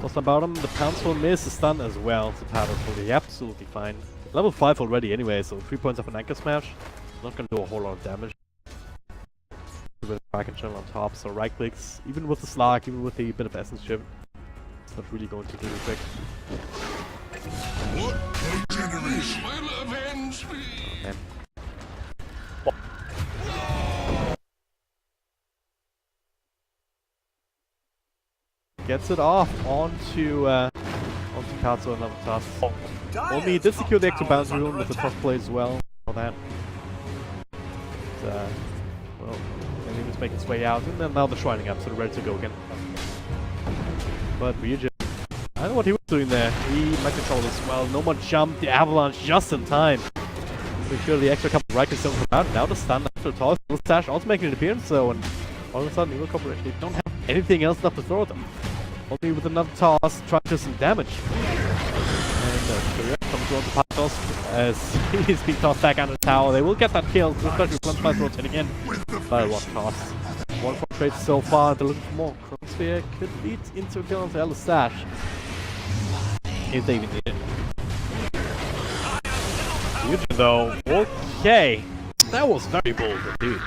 What's about him? The pounce will miss, is done as well. The pattern will be absolutely fine. Level 5 already anyway, so 3 points of an anchor smash. Not gonna do a whole lot of damage. With Kraken channel on top, so right clicks, even with the Slark, even with the bit of essence chip, it's not really going to do the trick. What generation will avenge me? Okay. Gets it off onto Katsu and level toss. Only did secure the extra bounce rune with the toss play as well. All that. But, well, and he was making his way out, and then now they're shrining up, so they're ready to go again. But Ryujin, I don't know what he was doing there. He might control as well. No more jump, the avalanche just in time. Secure the extra couple of right clicks don't come out. Now the stun after the toss. Little Sash also making an appearance, so and all of a sudden Evil Corporation, they don't have anything else left to throw at them. Only with another toss, trying to do some damage. And Korea comes around the Patos as he's being tossed back out of the tower. They will get that kill, especially with Flintspice rotating in by one toss. 1-4 trade so far, they're looking for more. Chronosphere could lead into a kill on the Elder Sash. If they even need it. Ryujin though, okay. That was very bold, dude.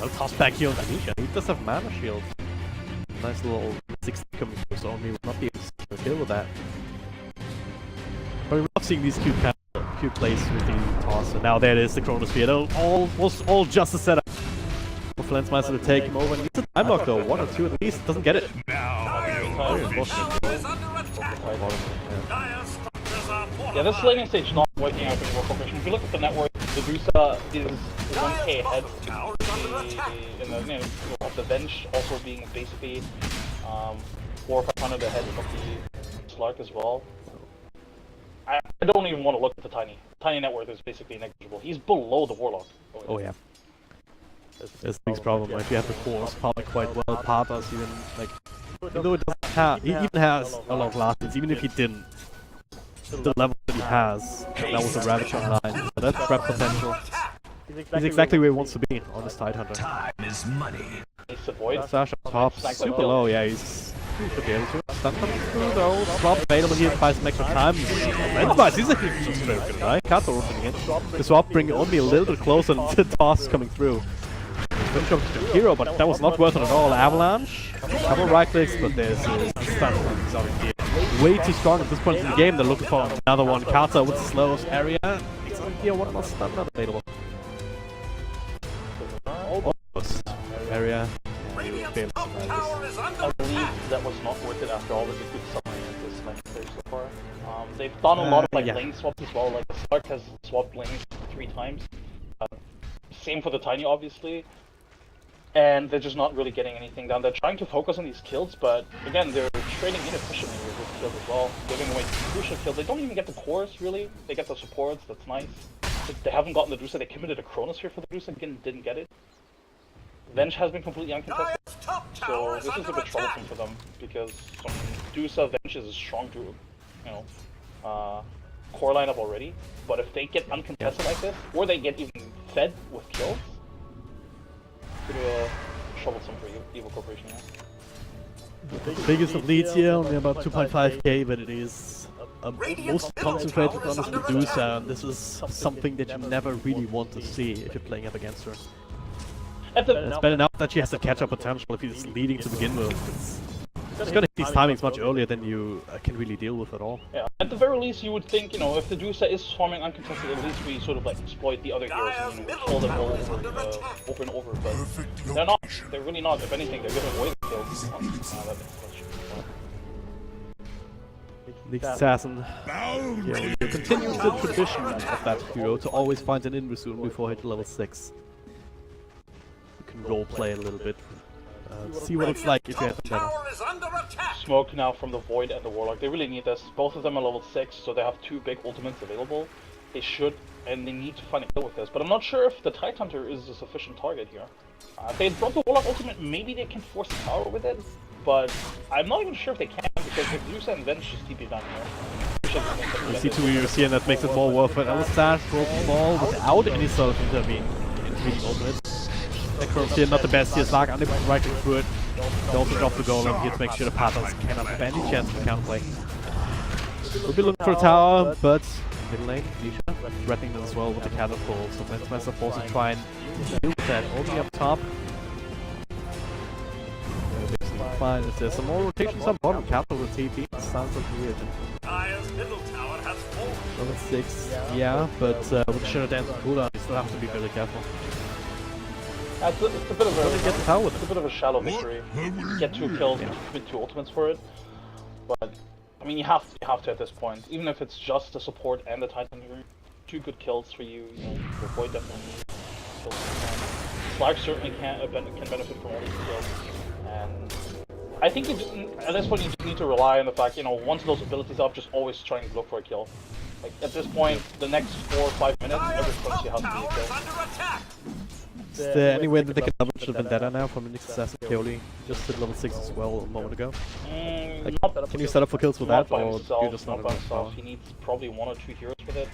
I'll toss back here on Anisha. He does have mana shield. Nice little 60 coming through, so only will not be able to deal with that. But we're not seeing these cute plays with the toss, and now there it is, the Chronosphere. All just a setup for Flensmeister to take him over. And he needs a time lock though, 1 or 2 at least, doesn't get it. Yeah, this laning stage is not working out for Evil Corporation. If you look at the network, the DOTA is 1k ahead. Of the bench also being basically 400 or 500 ahead of the Slark as well. I don't even want to look at the Tiny net worth is basically negligible. He's below the Warlock. Oh yeah. That's the biggest problem. If you have the force powered quite well, Patas even like, even though it doesn't have, he even has a lot of last, even if he didn't. The level that he has, that was a Ravage online, so that's threat potential. He's exactly where he wants to be on this Tidehunter. Time is money. He's avoid. Sash up top, super low, yeah, he should be able to. Stun coming through though, swap available here, buy some extra time. Advice, he's actually just broken, right? Kato opening in. The swap bring only a little bit closer to the toss coming through. Finish up to the hero, but that was not worth it at all. Avalanche, couple right clicks, but there's stun he's already here. Way too strong at this point in the game. They're looking for another one. Kata with the slowest area. It's here, one more stun not available. Almost area. I believe that was not worth it after all that they could summon in this match stage so far. They've done a lot of lane swaps as well. Like the Slark has swapped lanes 3 times. Same for the Tiny, obviously. And they're just not really getting anything done. They're trying to focus on these kills, but again, they're trading inefficiently with this kills as well. Giving away crucial kills. They don't even get the cores, really. They get the supports, that's nice. They haven't gotten the Drusa. They committed a Chronosphere for the Drusa, again, didn't get it. Venge has been completely uncontested, so this is a bit troublesome for them, because Drusa Venge is a strong, core lineup already, but if they get uncontested like this, or they get even fed with kills, pretty troublesome for Evil Corporation here. Biggest of leads here, only about 2.5k, but it is most concentrated on this Medusa, and this is something that you never really want to see if you're playing up against her. It's bad enough that she has the catch-up potential if he's leading to begin with. It's gonna hit these timings much earlier than you can really deal with at all. Yeah, at the very least you would think, if the Drusa is farming uncontested, at least we sort of like exploit the other heroes and kill them all over and over, but they're not. They're really not. If anything, they're gonna avoid the kills. Next Assassin. Yeah, we continue the tradition of that hero to always find an Invisoon before hit level 6. You can roleplay a little bit. See what it's like if you have them better. Smoke now from the Void and the Warlock. They really need this. Both of them are level 6, so they have 2 big ultimates available. They should, and they need to find a kill with this. But I'm not sure if the Tidehunter is a sufficient target here. If they drop the Warlock ultimate, maybe they can force the tower with it. But I'm not even sure if they can, because if Drusa and Venge just TP down here, You see 2 heroes here, and that makes it more worth it. Alistar goes small without any sort of intervening ultimates. Necrom's here, not the best here. Slark unable to right click through it. They also drop the golem here to make sure the Pathos cannot have any chance of counterplay. We'll be looking for a tower, but middle lane, Nisha, threatening them as well with the catapult. So Lensmaster forced to try and deal with that. Only up top. Fine, if there's some more rotations on bottom, capital with TP, sounds like weird. Level 6, yeah, but with the Shadow Dance and cooldown, you still have to be very careful. It's a bit of Get the tower with it's a bit of a shallow victory. Get 2 kills with 2 ultimates for it, but I mean you have to at this point, even if it's just the support and the Titan. 2 good kills for you. You know, the Void definitely kills. Slark certainly can benefit from all these kills, and I think at this point you just need to rely on the fact, you know, once those abilities up, just always try and look for a kill. Like at this point, the next 4 or 5 minutes, every punch you have to be a kill. Is there any way that they can leverage the Vendetta now from an Assassin Keoli? Just hit level 6 as well a moment ago. Like, can you set up for kills with that, or you just not enough power? He needs probably 1 or 2 heroes with it.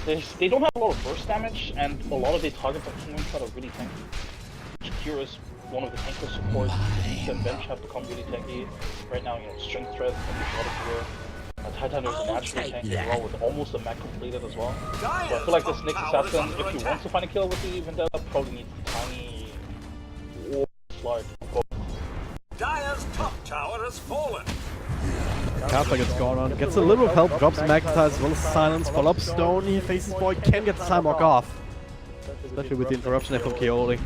They don't have a lot of burst damage, and a lot of the targets on Kinguin are really tanky. Hero is one of the tankiest supports. The bench have become really tanky. Right now, you know, Strength Thread can be a lot of hero. Titan is naturally tanky as well, with almost a mech completed as well. So I feel like this Nyx Assassin, if he wants to find a kill with the Vendetta, probably needs the Tiny or Slark. Dire's top tower has fallen. Catholic gets gone on, gets a little bit of help, drops Magnetize as well as Silence, follow up Stone, he faces Boy, can get the time walk off. Especially with the interruption there from Keoli.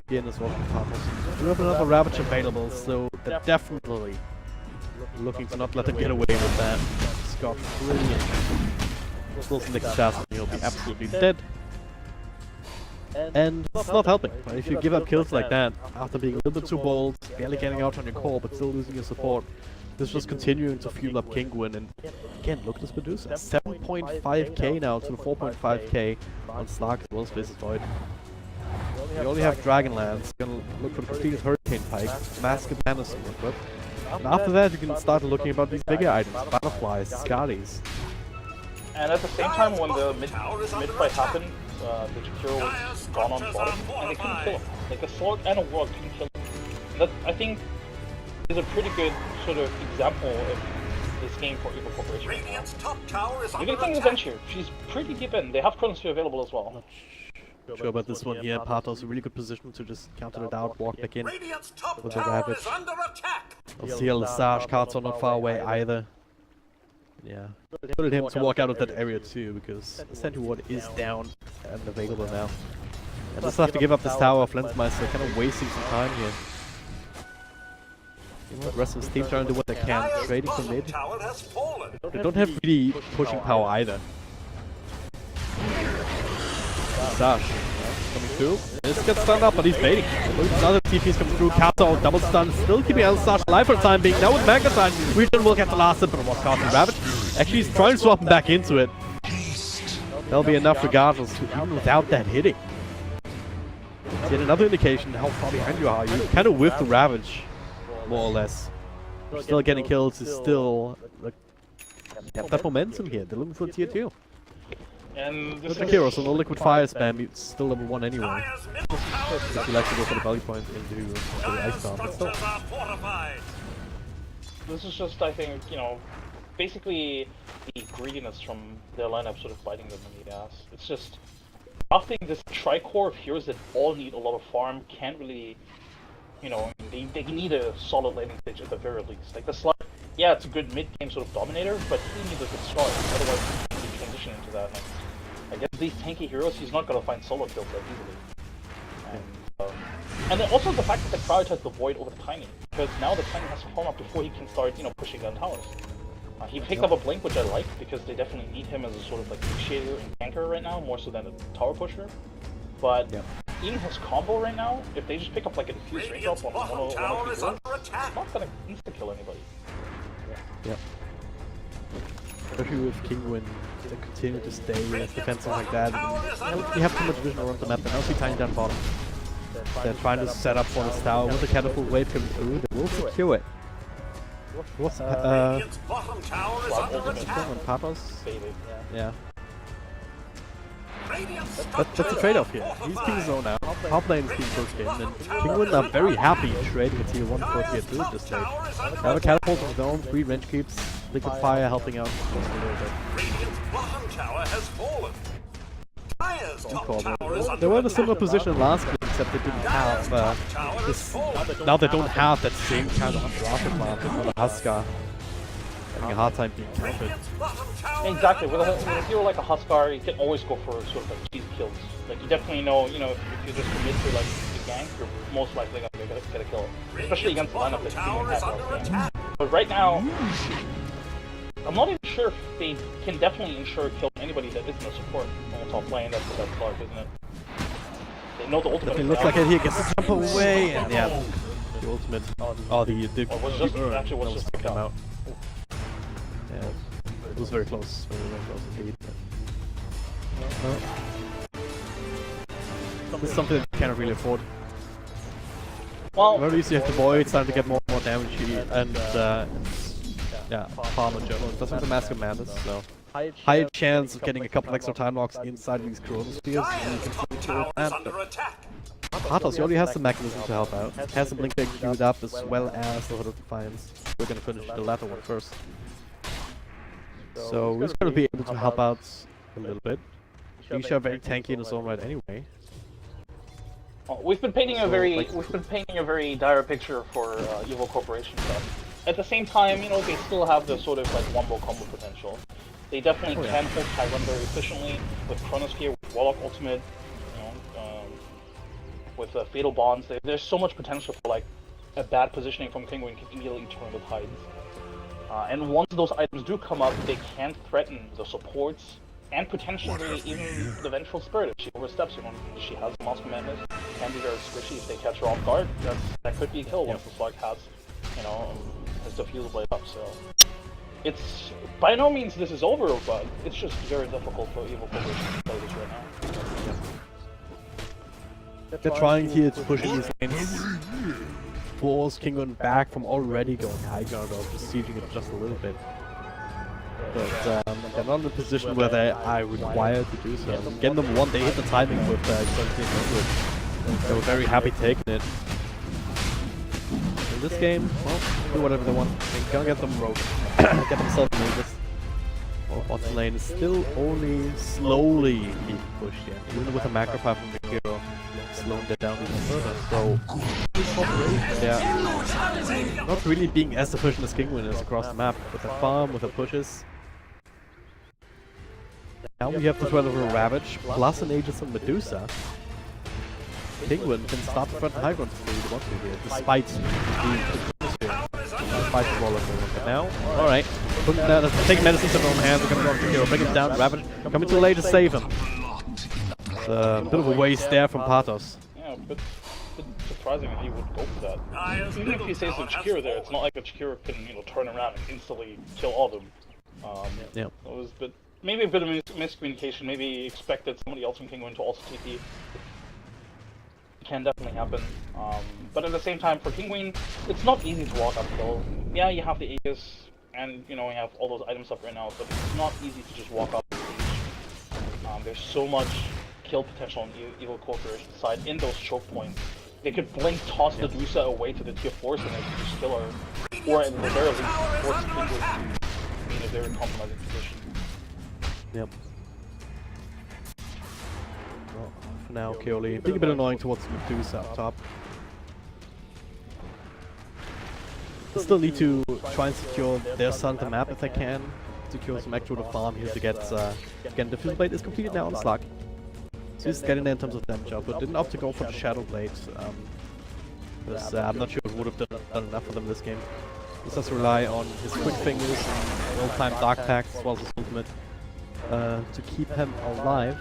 Again as well from Pathos. We have another Ravage available, so they're definitely looking to not let them get away with that. Scott, brilliant. Still some Nyx Assassin, he'll be absolutely dead. And it's not helping. If you give up kills like that, after being a little bit too bold, barely getting out on your core, but still losing your support, this is just continuing to fuel up Kinguin. And again, look at this producer. 7.5k now to the 4.5k on Slark as well as Faces Void. You only have Dragonlance, gonna look for the completed Hurricane Pike, Mask of Madness to work with. And after that, you can start looking about these bigger items, Butterflies, Scotties. And at the same time, when the mid-fight happened, the Jakiro was gone on bottom, and they couldn't kill him. Like a sword and a warlock couldn't kill him. That, I think, is a pretty good sort of example of this game for Evil Corporation. You can think of bench here. She's pretty deep in. They have Chronosphere available as well. Not sure about this one here. Pathos a really good position to just counter it out, walk back in with the Ravage. I'll Lesage cards are not far away either. Yeah, put him to walk out of that area too, because the Sentry Ward is down and available now. And just have to give up this tower of Lensmeister, kind of wasting some time here. You know, the rest of his team trying to do what they can, trading for mid. They don't have really pushing power either. Sash coming through. This gets stunned up, but he's baiting. Another TP's coming through. Kato double stun, still keeping Sash alive for the time being. Now with Magnetite, Region will get the last hit, but it was caught in Ravage. Actually, he's trying to swap him back into it. That'll be enough regardless, even without that hitting. It's yet another indication how far behind you are. You kind of whiff the Ravage, more or less. You're still getting kills, is still like, have that momentum here. They're looking for tier 2. And this with the Kiro, so no liquid fire spam, it's still level 1 anyway. If you like to go for the belly point into the ice bomb, but still. This is just, I think, you know, basically the greediness from their lineup sort of biting them in the ass. It's just, after this tricore of heroes that all need a lot of farm, can't really, you know, they need a solid laning stage at the very least. Like the Slug, yeah, it's a good mid-game sort of dominator, but he needs a good start, otherwise he can transition into that. And against these tanky heroes, he's not going to find solo kills that easily. And then also the fact that they prioritize the Void over the Tiny, because now the Tiny has to farm up before he can start, you know, pushing down towers. He picked up a Blink, which I like, because they definitely need him as a sort of like initiator and tanker right now, more so than a tower pusher. But even his combo right now, if they just pick up like a diffuse range drop on one of the heroes, it's not going to insta-kill anybody. Yep. Especially with Kinguin to continue to stay defensive like that. You have too much vision around the map, and now see Tiny down bottom. They're trying to set up for this tower with the catapult wave coming through. They will secure it. What's Radiant's bottom tower is under attack. and Patos? Faded, Yeah. Radiant's That's the trade-off here. He's being zoned out. Top lane is being pushed in, and Kinguin are very happy trading a tier 1 for a tier 2 at this stage. They have a catapult of their own, 3 range keeps, liquid fire helping out just a little bit. Radiant's bottom tower has fallen. Dire's top tower is They under were in a attack. similar position last game, except they didn't have this. Now they don't have that same kind of draft advantage for the Huskar. Having a hard time being countered. Radiant's bottom tower is Exactly. under With a attack. hero like a Huskar, you can always go for sort of like cheap kills. Like you definitely know, if you just commit to like the gank, you're most likely gonna get a kill, especially against the lineup Bottom that's tower is under being attack. But right now, I'm not even sure if they can definitely ensure kill anybody that isn't a support on the top lane. That's Clark, isn't it? They know the ultimate. It looks like it here gets to jump away, and yeah, the ultimate. Oh, the was just urn actually was that just sticking out. Yeah, it was very close, very close indeed. This is something that you cannot really afford. Well, Very easy to have the void, starting to get more and more damage here, and yeah, farm in general. It doesn't have the Mask of Madness, so high chance of getting a couple extra time locks inside these chronospheres, and you can Dire's top switch tower it is and under attack. Patos, he already has the mechanism to help out. Has the blink break queued up as well as the Hood of Defiance. We're gonna finish the latter one first. So he's gonna be able to help out a little bit. Isha very tanky in his own right anyway. we've been painting a So, very like- dire picture for Evil Corporation stuff. At the same time, they still have the sort of like wombo combo potential. They definitely can hold Tyrant very efficiently with Chronosphere, with Warlock Ultimate, with Fatal Bonds. There's so much potential for like a bad positioning from Kinguin can easily turn the tides. And once those items do come up, they can threaten the supports and potentially even the Vengeful Spirit if she oversteps. She has Mask of Madness, can be very squishy if they catch her off guard. That could be a kill once the Slug has the fuse blade up. So it's by no means this is over, but it's just very difficult for Evil Corporation to play this right now. They're trying here to push in these lanes, force Kinguin back from already going high ground or just sieging it just a little bit. But they're not in a position where they are required to do so. Game number 1, they hit the timing with 1700. They were very happy taking it. In this game, well, do whatever they want. They're gonna get them rogue. Get themselves Magus. Well, bottom lane is still only slowly being pushed yet, even with a macro pipe from the hero slowing that down even further. So, they're not really being as efficient as Kinguin is across the map with the farm, with the pushes. Now we have the threat of a Ravage plus an Aegis of Medusa. Kinguin can start to threaten high ground if he wants to here, despite despite the Warlock. But now, alright. Taking medicine to their own hands, they're gonna go on the hero, bring him down, Ravage coming too late to save him. It's a bit of a waste there from Patos. Yeah, a bit surprising that he would go for that. Even if he saves the Chikira there, it's not like the Chikira can turn around and instantly kill all of them. Yeah. It was maybe a bit of miscommunication. Maybe he expected somebody else from Kinguin to also TP. Can definitely happen. But at the same time, for Kinguin, it's not easy to walk uphill. Yeah, you have the Aegis, and you have all those items up right now, but it's not easy to just walk up the stage. There's so much kill potential on Evil Corporation's side in those choke points. They could blink toss the Medusa away to the tier 4s and they could just kill her. Or at the very least, force Kinguin to be in a very compromising position. Yep. Well, for now, Keoli being a bit annoying towards Medusa up top. They still need to try and secure their side of the map if they can. Secure some extra to farm here to get again, the Fuse Blade is completed now on Slug. So he's getting there in terms of damage output. Didn't opt to go for the Shadow Blade. Because I'm not sure it would have done enough for them this game. Just has to rely on his quick fingers and all-time Dark Pacts as well as his ultimate to keep him alive.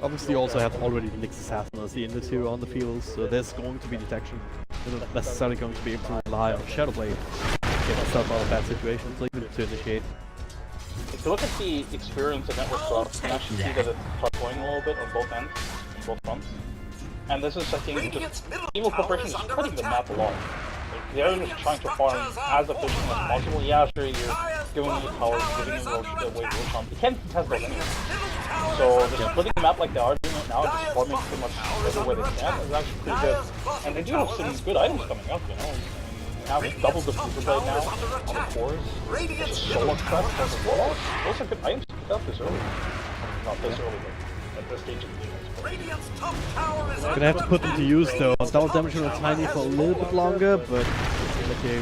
Obviously also have already the Nyx Assassin as the initiator on the field, so there's going to be detection. You're not necessarily going to be able to rely on Shadow Blade to get yourself out of bad situations, like to initiate. If you look at the experience of network drop, you can actually see that it's plateauing a little bit on both ends, on both fronts. And this is, I think, just Evil Corporation is spreading the map a lot. Like, they're just trying to farm as efficiently as possible. Yeah, sure, you're giving them the towers, giving them Roshan. You can't contest those anyway. So just splitting the map like they are doing it now, just farming pretty much everywhere they can is actually pretty good. And they do have some good items coming up, you know. We have double the Super Blade now on the cores. Just so much press as a Warlock. Those are good items to pick up this early. Not this early, but at this stage of the game. Gonna have to put them to use though. Double damage on Tiny for a little bit longer, but okay,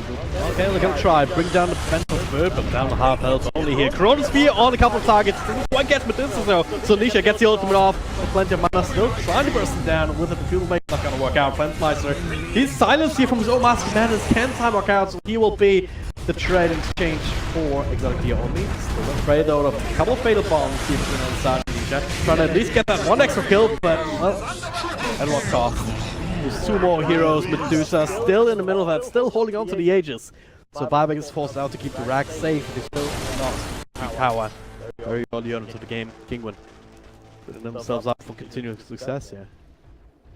they're gonna try. Bring down the defensive third, but down to half health only here. Chronosphere on a couple of targets. Didn't quite get Medusa though. So Nisha gets the ultimate off. Plenty of mana still trying to burst him down with it. The fuel make not gonna work out. Plantmeister. He's silenced here from his own Master Madness. Can time work out, so he will be the trade in exchange for exotic gear only. Still a trade though of a couple of fatal bombs here between inside Nisha. Trying to at least get that one extra kill, but well, at what cost? There's two more heroes. Medusa still in the middle of that, still holding on to the Aegis. So Vibeck is forced out to keep the rack safe. They still not in power. Very early on into the game. Kinguin putting themselves up for continued success here.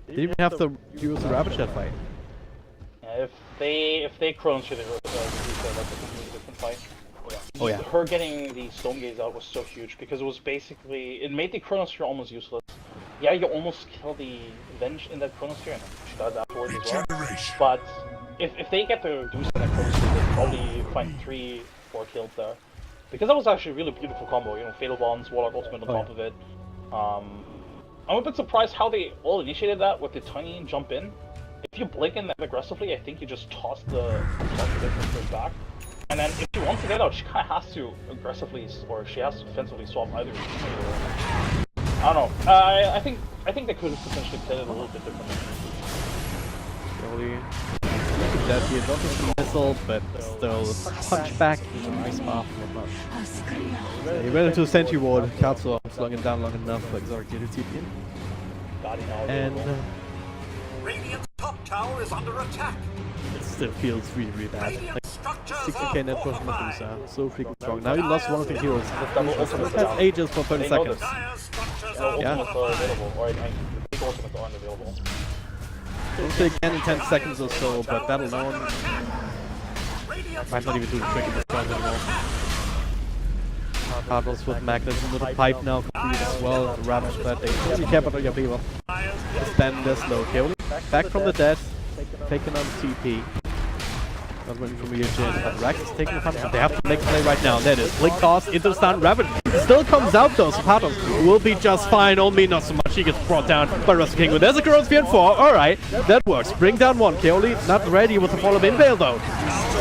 They didn't even have to use the Ravage that fight. Yeah, if they Chrono Trigger that's a completely different fight. Oh yeah. Her getting the Stone Gaze out was so huge because it was basically, it made the Chronosphere almost useless. Yeah, you almost kill the Venge in that Chronosphere and she dies afterwards as well. But if they get the Deuce in that Chronosphere, they'll probably find 3-4 kills there. Because that was actually a really beautiful combo, you know, Fatal Bonds, Warlock Ultimate on top of it. I'm a bit surprised how they all initiated that with the Tiny jump in. If you blink in that aggressively, I think you just toss the difference back. And then if she wants to get out, she kind of has to aggressively, or she has to defensively swap either. I don't know. I think they could have potentially played it a little bit differently. Slowly. That here, not just a missile, but still punch back into an ice path and whatnot. So he went into a sentry ward. Katsuo slowing him down long enough for exotic gear to TP in. And Radiant's top tower is under attack. it still feels really, really bad. Like 60k net worth from Medusa, so freaking strong. Now he lost one of the heroes. It has ages for 30 seconds. Yeah. Ultimates aren't available. It'll say again in 10 seconds or so, but that alone might not even do the trick in this round anymore. Cardinals with Magnus into the pipe now completed as well. The Ravage that they really care about your people. Stand this low. Okay, back from the dead, taking on TP. Not running from Ryujin, but Rax is taking the punch, but they have to make a play right now. There it is. Blink toss into the stun. Ravage still comes out though, so Patos will be just fine. Only not so much. He gets brought down by Rusty Kinguin. There's a Chronosphere in 4. Alright, that works. Bring down one. Kaoli not ready with the fall of Inveil though.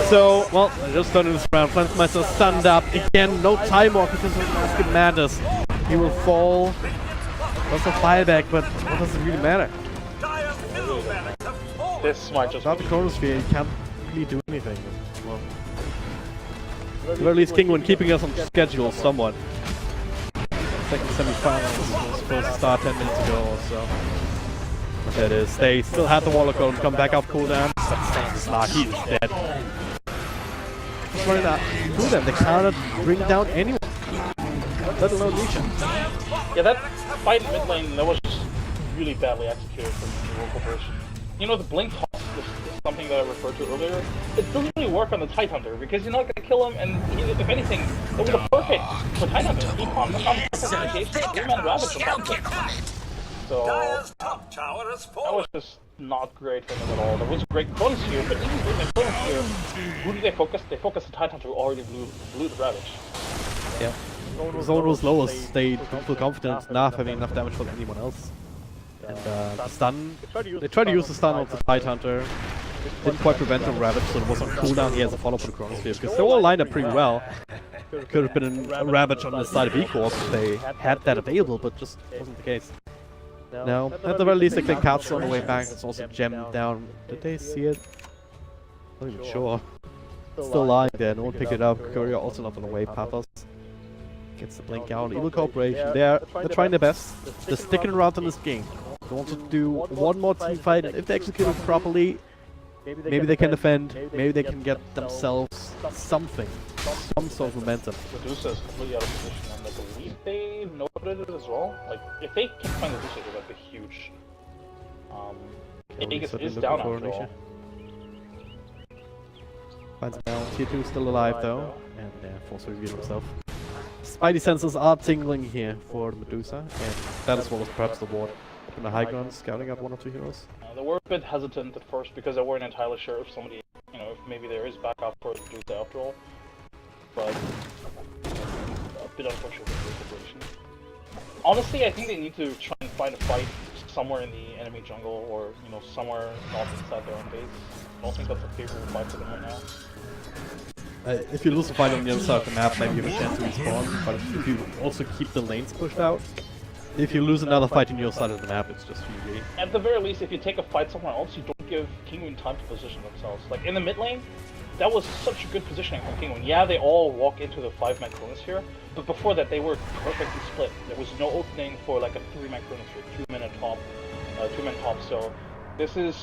So, well, just turning this around. Plantmeister stunned up. Again, no time off because of Masked Madness. He will fall. That's a fireback, but what does it really matter? This might just without the Chronosphere, he can't really do anything. Well, at very least Kinguin keeping us on schedule somewhat. Second semi-final was supposed to start 10 minutes ago or so. But there it is. They still had the Warlock and come back off cooldown. But Stan's not. He's dead. Just running out through them. They cannot bring down anyone. Let alone Nisha. Yeah, that fight in mid lane, that was just really badly executed from the local version. You know, the blink toss is something that I referred to earlier. It doesn't really work on the Tidehunter because you're not going to kill him, and if anything, it was a perfect for Tidehunter. He found the perfect 3-man Ravage on top. So that was just not great for him at all. There was a great Chronosphere, but even with the Chronosphere, who did they focus? They focused the Tidehunter who already blew the Ravage. Yeah. Zone was lowest. They don't feel confident enough having enough damage for anyone else. And the stun, they tried to use the stun on the Tidehunter. Didn't quite prevent the Ravage, so it was on cooldown. He has a follow for the Chronosphere because they all lined up pretty well. Could have been a Ravage on the side of Ecorp if they had that available, but just wasn't the case. Now, at the very least, they can Katsu on the way back. It's also gemmed down. Did they see it? Not even sure. Still lying there. No one picked it up. Courier also not on the way. Pathos gets the blink out. Evil Corporation. They're trying their best. They're sticking around in this game. They want to do one more team fight, and if they execute it properly, maybe they can defend. Maybe they can get themselves something, some sort of momentum. Medusa is completely out of position, and I believe they noted it as well. Like, if they can find Medusa, that'd be huge. Aegis is down after all. Finds him down. Tier 2 still alive though, and forces reveal himself. Spidey senses are tingling here for Medusa, and that as well as perhaps the ward. From the high ground, scouting out 1 or 2 heroes. They were a bit hesitant at first because they weren't entirely sure if somebody, you know, if maybe there is backup for Medusa after all. But a bit unfortunate for the situation. Honestly, I think they need to try and find a fight somewhere in the enemy jungle, or you know, somewhere not inside their own base. I don't think that's a favorable fight for them right now. If you lose a fight on the other side of the map, maybe you have a chance to respawn, but if you also keep the lanes pushed out, if you lose another fight on your side of the map, it's just GG. At the very least, if you take a fight somewhere else, you don't give Kinguin time to position themselves. Like in the mid lane, that was such a good positioning from Kinguin. Yeah, they all walk into the 5-man chronosphere, but before that they were perfectly split. There was no opening for like a 3-man chronosphere, 2-man top, 2-man top. So this is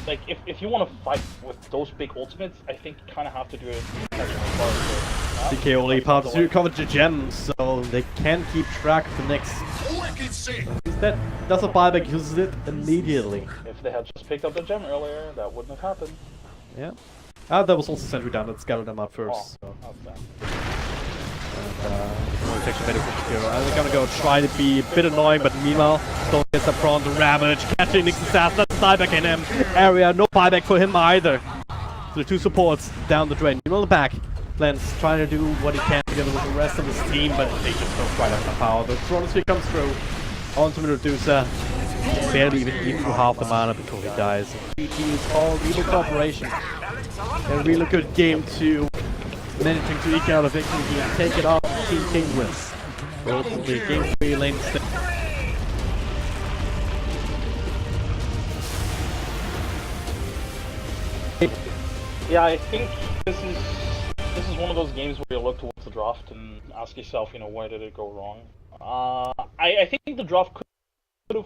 like if you want to fight with those big ultimates, I think you kind of have to do it. DK only part 2 covered the gems, so they can keep track of the next. Instead, does a buyback uses it immediately. If they had just picked up the gem earlier, that wouldn't have happened. Yeah. There was also sentry down that scouted them out first. Oh, so. that's And I'm gonna go try to be a bit annoying, but meanwhile, Stone gets up front, Ravage, catching Nix's assassin, that's buyback in him. Area, no buyback for him either. So the 2 supports down the drain. Meanwhile, the back. Lance trying to do what he can together with the rest of his team, but they just don't quite have enough power. The chronosphere comes through onto Medusa. Barely even eat through half the mana before he dies. GG is called Evil Corporation. A really good game 2. Managing to eke out a victory here and take it off Team Kinguin. Ultimately, game 3 lane stay. Yeah, I think this is one of those games where you look towards the draft and ask yourself, you know, why did it go wrong? I think the draft could have